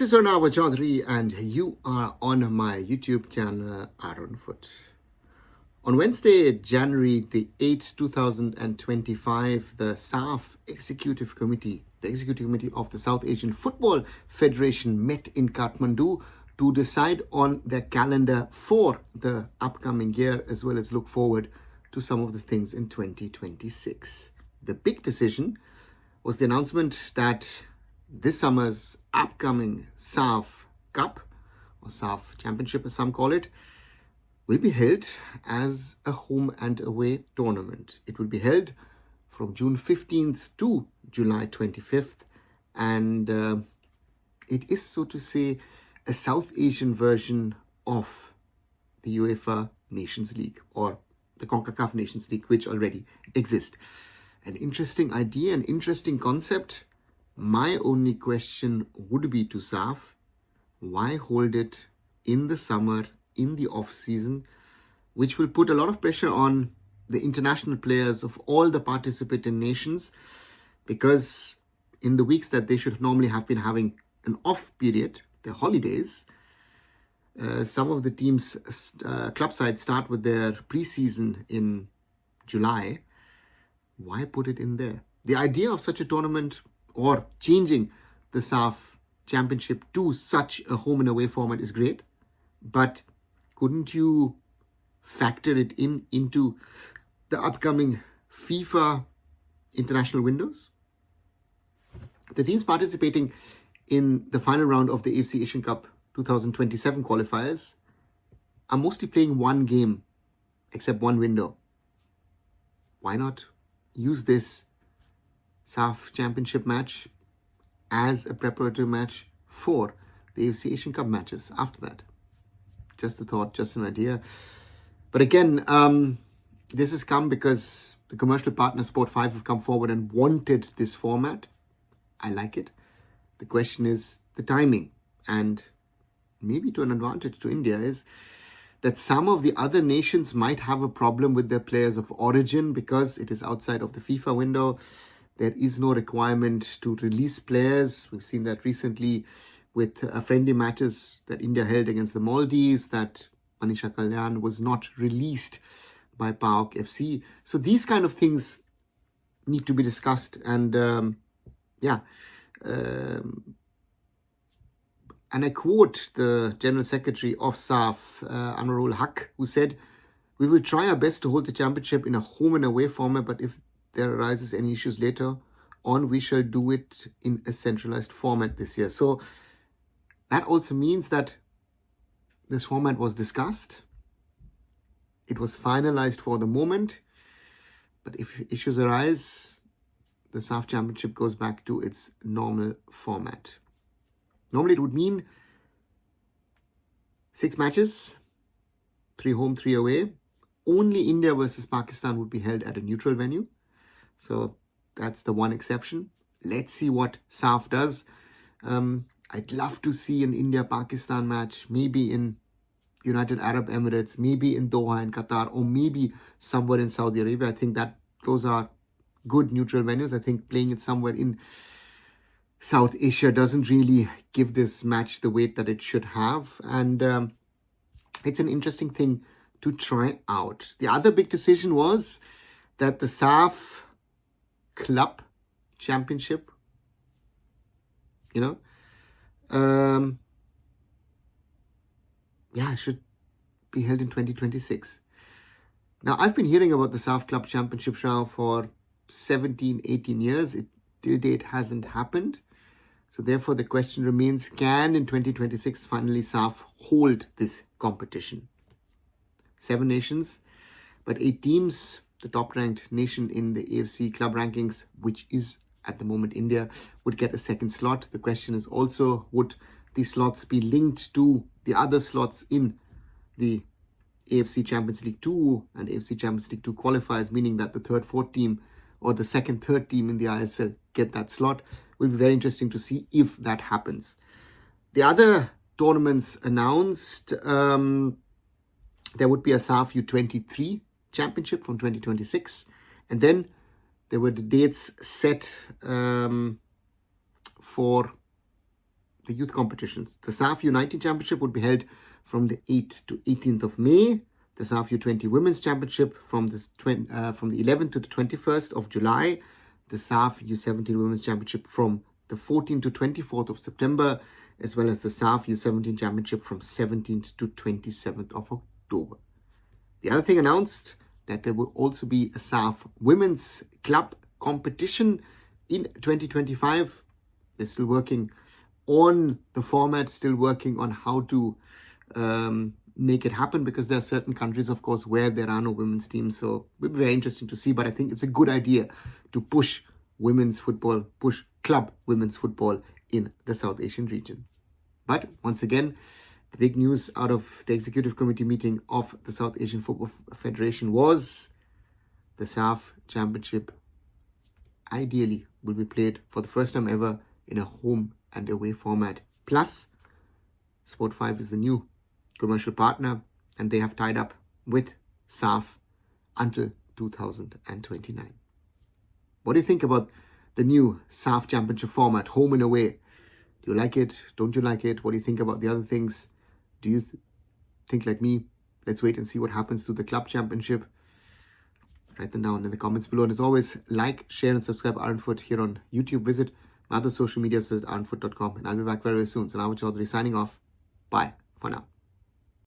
This is Arunava Chaudhuri and you are on my YouTube channel Arunfoot. On Wednesday, January the 8th, 2025, the SAFF Executive Committee, the Executive Committee of the South Asian Football Federation met in Kathmandu to decide on their calendar for the upcoming year as well as look forward to some of the things in 2026. The big decision was the announcement that this summer's upcoming SAFF Cup, or SAFF Championship as some call it, will be held as a home and away tournament. It will be held from June 15th to July 25th, and it is, so to say, a South Asian version of the UEFA Nations League or the CONCACAF Nations League, which already exist. An interesting idea, an interesting concept. My only question would be to SAFF, why hold it in the summer, in the off-season, which will put a lot of pressure on the international players of all the participating nations, because in the weeks that they should normally have been having an off period, their holidays, some of the teams' club sides start with their pre-season in July. Why put it in there? The idea of such a tournament or changing the SAFF Championship to such a home and away format is great, but couldn't you factor it into the upcoming FIFA international windows? The teams participating in the final round of the AFC Asian Cup 2027 qualifiers are mostly playing one game, except one window. Why not use this SAFF Championship match as a preparatory match for the AFC Asian Cup matches after that? Just a thought, just an idea. But again, this has come because the commercial partner Sport5 have come forward and wanted this format. I like it. The question is the timing, and maybe to an advantage to India is that some of the other nations might have a problem with their players of origin because it is outside of the FIFA window. There is no requirement to release players. We've seen that recently with friendly matches that India held against the Maldives, that Manisha Kalyan was not released by PAOK FC. So these kind of things need to be discussed. And and I quote the General Secretary of SAFF, Anwarul Haq, who said, "We will try our best to hold the championship in a home and away format, but if there arises any issues later on, we shall do it in a centralized format this year." So that also means that this format was discussed. It was finalized for the moment. But if issues arise, the SAFF Championship goes back to its normal format. Normally, it would mean 6 matches, 3 home, 3 away. Only India versus Pakistan would be held at a neutral venue. So that's the one exception. Let's see what SAFF does. I'd love to see an India-Pakistan match, maybe in United Arab Emirates, maybe in Doha in Qatar, or maybe somewhere in Saudi Arabia. I think that those are good neutral venues. I think playing it somewhere in South Asia doesn't really give this match the weight that it should have. And it's an interesting thing to try out. The other big decision was that the SAFF Club Championship, should be held in 2026. Now, I've been hearing about the SAFF Club Championship now for 17, 18 years. It till date hasn't happened. So therefore, the question remains, can in 2026 finally SAFF hold this competition? 7 nations, but 8 teams. The top-ranked nation in the AFC club rankings, which is at the moment India, would get a second slot. The question is also, would these slots be linked to the other slots in the AFC Champions League 2 and AFC Champions League 2 qualifiers, meaning that the 3rd, 4th team or the 2nd, 3rd team in the ISL get that slot? Will be very interesting to see if that happens. The other tournaments announced, there would be a SAFF U23 Championship from 2026, and then there were the dates set for the youth competitions. The SAFF U19 Championship would be held from the 8th to 18th of May. The SAFF U20 Women's Championship from the 11th to the 21st of July. The SAFF U17 Women's Championship from the 14th to 24th of September, as well as the SAFF U17 Championship from 17th to 27th of October. The other thing announced that there will also be a SAFF Women's Club competition in 2025. They're still working on the format, still working on how to make it happen, because there are certain countries, of course, where there are no women's teams. So it will be very interesting to see, but I think it's a good idea to push women's football, push club women's football in the South Asian region. But once again, the big news out of the executive committee meeting of the South Asian Football Federation was the SAFF Championship ideally will be played for the first time ever in a home and away format. Plus, Sport 5 is the new commercial partner, and they have tied up with SAFF until 2029. What do you think about the new SAFF Championship format, home and away? Do you like it? Don't you like it? What do you think about the other things? Do you think like me? Let's wait and see what happens to the club championship. Write them down in the comments below. And as always, like, share and subscribe Arunfoot here on YouTube. Visit my other social medias, visit arunfoot.com. And I'll be back very soon. So Arunava Chaudhuri signing off. Bye for now.